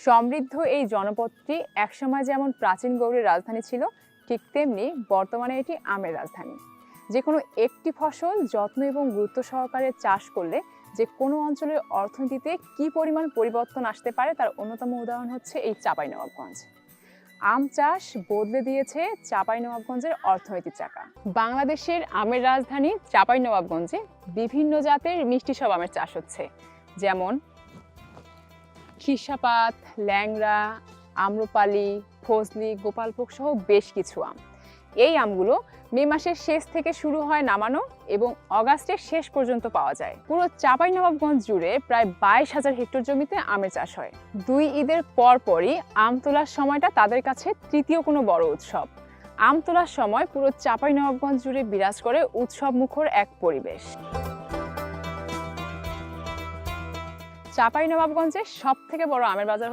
সমৃদ্ধ এই জনপদটি একসময় যেমন প্রাচীন গৌড়ের রাজধানী ছিল, ঠিক তেমনি বর্তমানে এটি আমের রাজধানী। যে কোনো একটি ফসল যত্ন এবং গুরুত্ব সহকারে চাষ করলে যে কোনো অঞ্চলের অর্থনীতিতে কী পরিমাণ পরিবর্তন আসতে পারে তার অন্যতম উদাহরণ হচ্ছে এই চাঁপাইনবাবগঞ্জ। আম চাষ বদলে দিয়েছে চাঁপাইনবাবগঞ্জের অর্থনৈতিক চাকা। বাংলাদেশের আমের রাজধানী চাঁপাইনবাবগঞ্জে বিভিন্ন জাতের মিষ্টি সব আমের চাষ হচ্ছে, যেমন খিরসাপাত, ল্যাংড়া, আম্রপালি, ফজলি, গোপালভোগ সহ বেশ কিছু আম। এই আমগুলো মে মাসের শেষ থেকে শুরু হয় নামানো এবং অগাস্টের শেষ পর্যন্ত পাওয়া যায়। পুরো চাঁপাইনবাবগঞ্জ জুড়ে প্রায় 22,000 হেক্টর জমিতে আমের চাষ হয়। 2 ঈদের পরপরই আম তোলার সময়টা তাদের কাছে তৃতীয় কোনো বড় উৎসব। আম তোলার সময় পুরো চাঁপাইনবাবগঞ্জ জুড়ে বিরাজ করে উৎসব মুখর এক পরিবেশ। চাঁপাইনবাবগঞ্জের সবথেকে বড় আমের বাজার